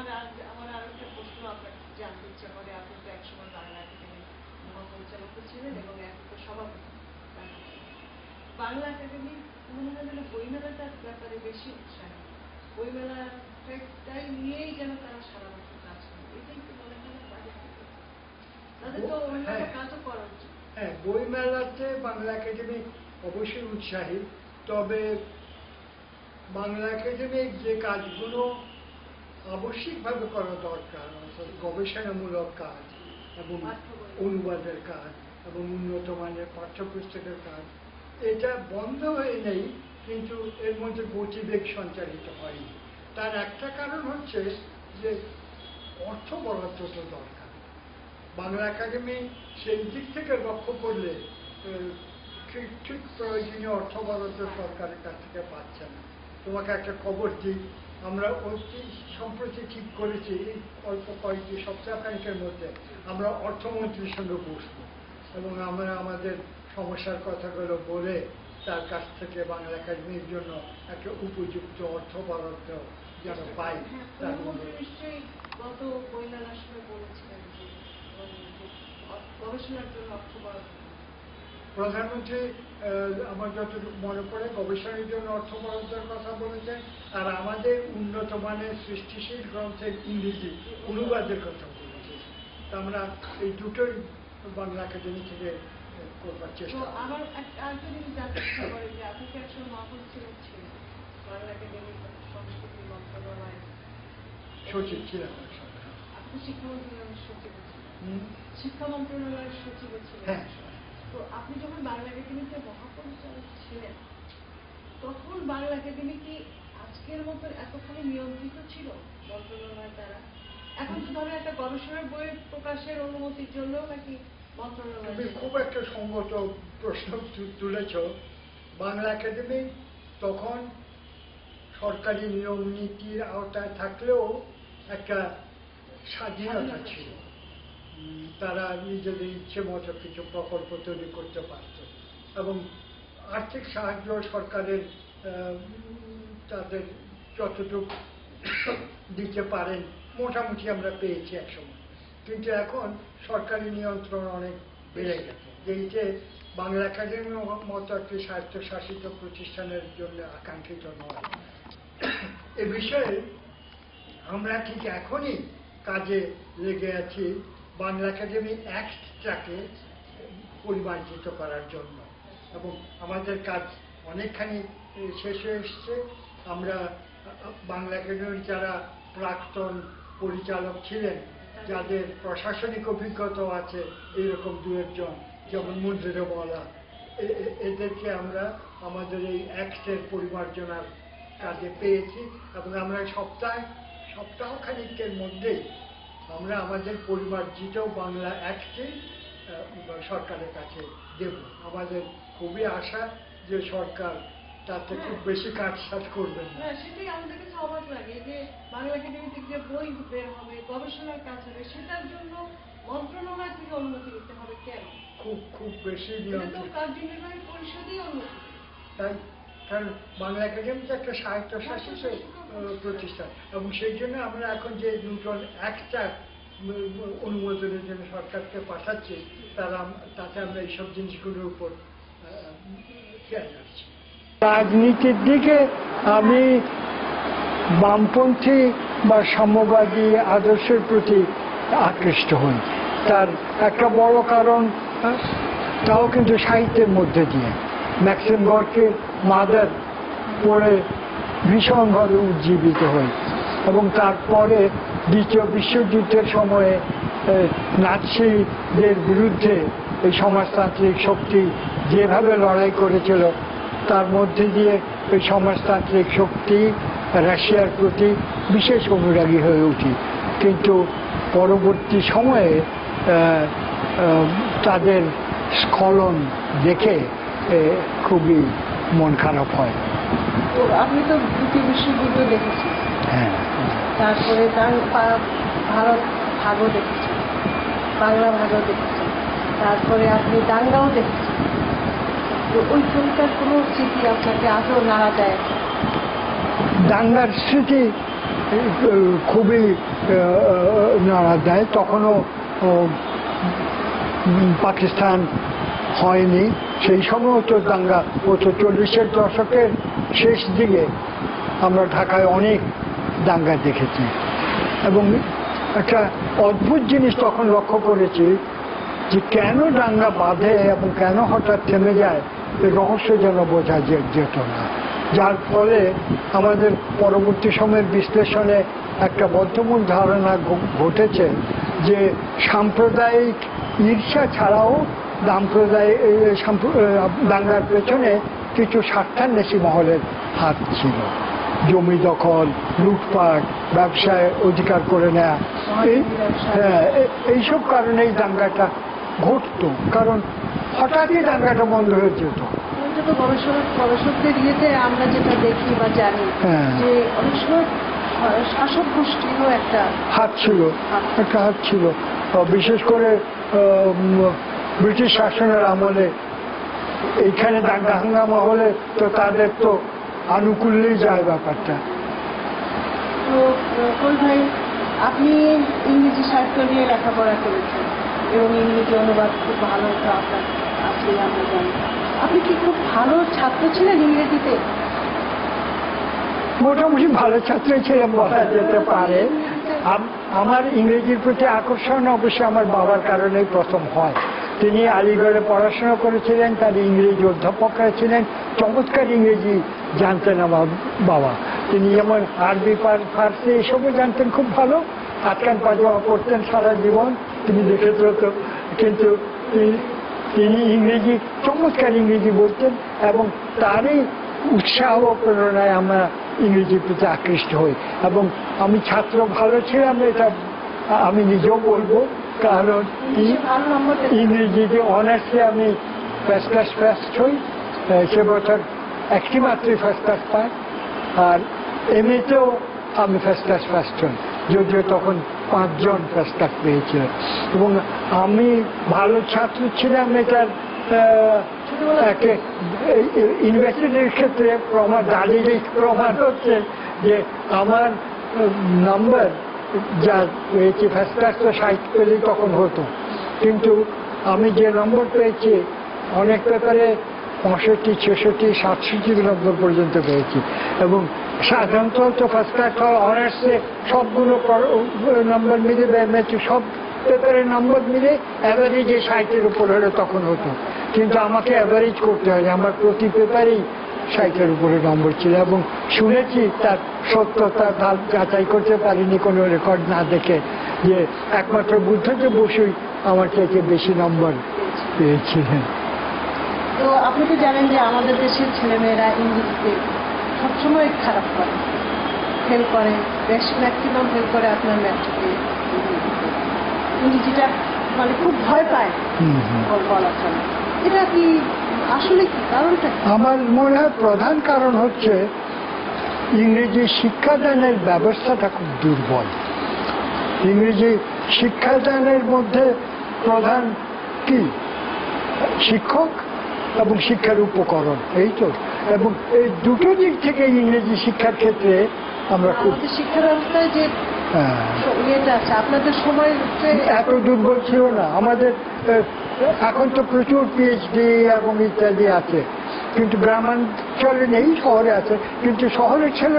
আমার আরো একটা প্রশ্ন আপনাকে জানতে ইচ্ছা করে। আপনি তো একসময় বাংলা একাডেমির মহাপরিচালক ছিলেন এবং এখন তো সভাপতি। বাংলা একাডেমি মনে হয় যেন বইমেলাটার ব্যাপারে বেশি উৎসাহী, বইমেলাটাই নিয়েই যেন তারা সারা বছর কাজ করে। এটাই তো মনে হয় তাদের তো অন্যান্য কাজও করা উচিত। হ্যাঁ, বইমেলাতে বাংলা একাডেমি অবশ্যই উৎসাহী, তবে বাংলা একাডেমির যে কাজগুলো আবশ্যিকভাবে করা দরকার, গবেষণামূলক কাজ এবং অনুবাদের কাজ এবং উন্নত মানের পাঠ্যপুস্তকের কাজ, এটা বন্ধ হয়ে নেই, কিন্তু এর মধ্যে গতিবেগ সঞ্চালিত হয়নি। তার একটা কারণ হচ্ছে যে অর্থ বরাদ্দ তো দরকার। বাংলা একাডেমি সেই দিক থেকে লক্ষ্য করলে ঠিক প্রয়োজনীয় অর্থ বরাদ্দ সরকারের কাছ থেকে পাচ্ছে না। তোমাকে একটা খবর দিই, আমরা অতি সম্প্রতি ঠিক করেছি এই অল্প কয়েকটি সপ্তাহখানিকের মধ্যে আমরা অর্থমন্ত্রীর সঙ্গে বসবো এবং আমরা আমাদের সমস্যার কথাগুলো বলে তার কাছ থেকে বাংলা একাডেমির জন্য একটা উপযুক্ত অর্থ বরাদ্দ যেন পাই। নিশ্চয়ই গত বইমেলার সময় বলেছিলেন যে গবেষণার জন্য অর্থ বরাদ্দ। প্রধানমন্ত্রী আমার যতটুকু মনে পড়ে গবেষণার জন্য অর্থ বরাদ্দের কথা বলেছেন, আর আমাদের উন্নত মানের সৃষ্টিশীল গ্রন্থের ইংরেজি অনুবাদের কথা বলেছেন। আমরা এই দুটোই বাংলা একাডেমি থেকে করবার চেষ্টা। আমার আরেকটা জিনিস জানতে ইচ্ছা করে যে আপনি কি একজন মহাপরিচালক ছিলেন বাংলা একাডেমির সংস্কৃতি মন্ত্রণালয়ের সচিব ছিলেন, আপনি শিক্ষা মন্ত্রণালয়ের সচিব ছিলেন, শিক্ষা মন্ত্রণালয়ের সচিব ছিলেন। তো আপনি যখন বাংলা একাডেমিতে মহাপরিচালক ছিলেন তখন বাংলা একাডেমি কি আজকের মতো এতখানি নিয়ন্ত্রিত ছিল মন্ত্রণালয় দ্বারা? এখন তো ধরেন একটা গবেষণার বই প্রকাশের অনুমতির জন্য নাকি মন্ত্রণালয়। তুমি খুব একটা সঙ্গত প্রশ্ন তুলেছ। বাংলা একাডেমি তখন সরকারি নিয়ম নীতির আওতায় থাকলেও একটা স্বাধীনতা ছিল। তারা নিজেদের ইচ্ছে মতো কিছু প্রকল্প তৈরি করতে পারত এবং আর্থিক সাহায্য সরকারের তাদের যতটুকু দিতে পারেন মোটামুটি আমরা পেয়েছি একসময়। কিন্তু এখন সরকারি নিয়ন্ত্রণ অনেক বেড়ে গেছে, যেইটা বাংলা একাডেমির মতো একটি স্বায়ত্তশাসিত প্রতিষ্ঠানের জন্য আকাঙ্ক্ষিত নয়। এ বিষয়ে আমরা ঠিক এখনই কাজে লেগে আছি বাংলা একাডেমি অ্যাক্টটাকে পরিমার্জিত করার জন্য, এবং আমাদের কাজ অনেকখানি শেষ হয়ে এসছে। আমরা বাংলা একাডেমির যারা প্রাক্তন পরিচালক ছিলেন, যাদের প্রশাসনিক অভিজ্ঞতা আছে এইরকম দু একজন, যেমন মঞ্জুরে বলা, এদেরকে আমরা আমাদের এই অ্যাক্টের পরিমার্জনার কাজে পেয়েছি এবং আমরা সপ্তাহখানিকের মধ্যেই আমরা আমাদের পরিমার্জিত বাংলা অ্যাক্টে সরকারের কাছে দেব। আমাদের খুবই আশা যে সরকার তাতে খুব বেশি কাজ করবেন না। সেটাই আমাদের কাছে অবাক লাগে যে বাংলা একাডেমি থেকে যে বই বের হবে, গবেষণার কাজ হবে, সেটার জন্য মন্ত্রণালয় থেকে অনুমতি নিতে হবে কেন? খুব বেশি নিয়ন্ত্রণ কার্যনির্বাহী পরিষদই অনুমতি। তাই কারণ বাংলা একাডেমি তো একটা স্বায়ত্তশাসিত প্রতিষ্ঠান এবং সেই জন্য আমরা এখন যে দুজন একটা অনুমোদনের জন্য সরকারকে পাঠাচ্ছি তাতে আমরা এইসব জিনিসগুলোর উপর খেয়াল রাখছি। রাজনীতির দিকে আমি বামপন্থী বা সাম্যবাদী আদর্শের প্রতি আকৃষ্ট হই। তার একটা বড় কারণ তাও কিন্তু সাহিত্যের মধ্যে দিয়ে ম্যাক্সিম গর্কির মাদার পড়ে ভীষণভাবে উজ্জীবিত হই এবং তারপরে দ্বিতীয় বিশ্বযুদ্ধের সময়ে নাৎসিদের বিরুদ্ধে এই সমাজতান্ত্রিক শক্তি যেভাবে লড়াই করেছিল তার মধ্যে দিয়ে এই সমাজতান্ত্রিক শক্তি রাশিয়ার প্রতি বিশেষ অনুরাগী হয়ে উঠি। কিন্তু পরবর্তী সময়ে তাদের স্খলন দেখে খুবই মন খারাপ হয়। তো আপনি তো দ্বিতীয় বিশ্বযুদ্ধ দেখেছেন, হ্যাঁ, তারপরে ভারত ভাগও দেখেছেন, বাংলা ভাগও দেখেছেন, তারপরে আপনি দাঙ্গাও দেখেছেন। তো ওই সময়টার কোনো স্মৃতি আপনাকে আজও নাড়া দেয়? দাঙ্গার স্মৃতি খুবই নাড়া দেয়। তখনও পাকিস্তান হয়নি, সেই সময় তো দাঙ্গা হতো 40-এর দশকের শেষ দিকে। আমরা ঢাকায় অনেক দাঙ্গা দেখেছি এবং একটা অদ্ভুত জিনিস তখন লক্ষ্য করেছি যে কেন দাঙ্গা বাঁধে এবং কেন হঠাৎ থেমে যায়, এই রহস্য যেন বোঝা যেত না। যার ফলে আমাদের পরবর্তী সময়ের বিশ্লেষণে একটা বদ্ধমূল ধারণা ঘটেছে যে সাম্প্রদায়িক ঈর্ষা ছাড়াও দাঙ্গার পেছনে কিছু স্বার্থান্বেষী মহলের হাত ছিল। জমি দখল, লুটপাট, ব্যবসায় অধিকার করে নেয়া, এইসব কারণেই দাঙ্গাটা ঘটতো। কারণ হঠাৎই দাঙ্গাটা বন্ধ হয়ে যেত। গবেষকদের ইয়েতে আমরা যেটা দেখি বা জানি যে অনেক সময় শাসক গোষ্ঠীরও একটা হাত ছিল, বিশেষ করে ব্রিটিশ শাসনের আমলে এইখানে দাঙ্গা হাঙ্গামা হলে তো তাদের তো আনুকূল্যেই যায় ব্যাপারটা। তো কই ভাই, আপনি ইংরেজি সাহিত্য নিয়ে লেখাপড়া করেছেন এবং ইংরেজি অনুবাদ খুব ভালো আপনার আছে আমরা জানি। আপনি কি খুব ভালো ছাত্র ছিলেন ইংরেজিতে? মোটামুটি ভালো ছাত্র ছিলাম বলা যেতে পারে। আমার ইংরেজির প্রতি আকর্ষণ অবশ্যই আমার বাবার কারণেই প্রথম হয়। তিনি আলিগড়ে পড়াশোনা করেছিলেন, তার ইংরেজি অধ্যাপকরা ছিলেন, চমৎকার ইংরেজি জানতেন আমার বাবা। তিনি যেমন আরবি, ফার্সি এসবও জানতেন খুব ভালো, আটকান পাজামা পড়তেন সারা জীবন, তিনি দেখেছেন তো। কিন্তু তিনি ইংরেজি চমৎকার ইংরেজি বলতেন এবং তারই উৎসাহ ও প্রেরণায় আমরা ইংরেজির প্রতি আকৃষ্ট হই। এবং আমি ছাত্র ভালো ছিলাম এটা আমি নিজেও বলবো, কারণ ইংরেজিতে অনার্সে আমি ফার্স্ট ক্লাস হই, সে বছর একটি মাত্রই ফার্স্ট ক্লাস পাই। আর এমএতেও আমি ফার্স্ট ক্লাস হই, যদিও তখন 5 জন ফার্স্ট ক্লাস পেয়েছিল। এবং আমি ভালো ছাত্র ছিলাম এটার ইউনিভার্সিটির ক্ষেত্রে দাঁড়িয়ে প্রমাণ হচ্ছে যে আমার নাম্বার যা পেয়েছি ফার্স্ট ক্লাস তো 60 পেলেই তখন হতো, কিন্তু আমি যে নম্বর পেয়েছি অনেক পেপারে 65, 66, 67 নম্বর পর্যন্ত পেয়েছি। এবং সাধারণত তো ফার্স্ট ক্লাস অনার্সে সবগুলো নম্বর মিলে সব পেপারের নম্বর মিলে অ্যাভারেজে 60-এর উপর হলে তখন হতো, কিন্তু আমাকে অ্যাভারেজ করতে হয়। আমার প্রতি পেপারেই 60-এর উপরে নম্বর ছিল এবং শুনেছি তার সত্যতা যাচাই করতে পারিনি কোনো রেকর্ড না দেখে, যে একমাত্র বুদ্ধদেব বসুই আমার চাইতে বেশি নম্বর পেয়েছিলেন। তো আপনি তো জানেন যে আমাদের দেশের ছেলেমেয়েরা ইংরেজিতে সবসময় খারাপ করে, ফেল করে, বেশ ম্যাক্সিমাম ফেল করে আপনার ম্যাট্রিকে। ইংরেজিটা মানে খুব ভয় পায় বলা চলে। এটা কি আসলে কি কারণটা? আমার মনে হয় প্রধান কারণ হচ্ছে ইংরেজি শিক্ষাদানের ব্যবস্থাটা খুব দুর্বল। ইংরেজি শিক্ষাদানের মধ্যে প্রধান কি? শিক্ষক এবং শিক্ষার উপকরণ, এই তো। এবং এই দুটো দিক থেকে ইংরেজি শিক্ষার ক্ষেত্রে আমরা খুব শিক্ষা ব্যবস্থায় যে ইয়েটা আছে আপনাদের সময় এত দুর্বল ছিল না। আমাদের এখন তো প্রচুর পিএইচডি এবং ইত্যাদি আছে, কিন্তু গ্রামাঞ্চলে নেই, শহরে আছে। কিন্তু শহরের ছেলে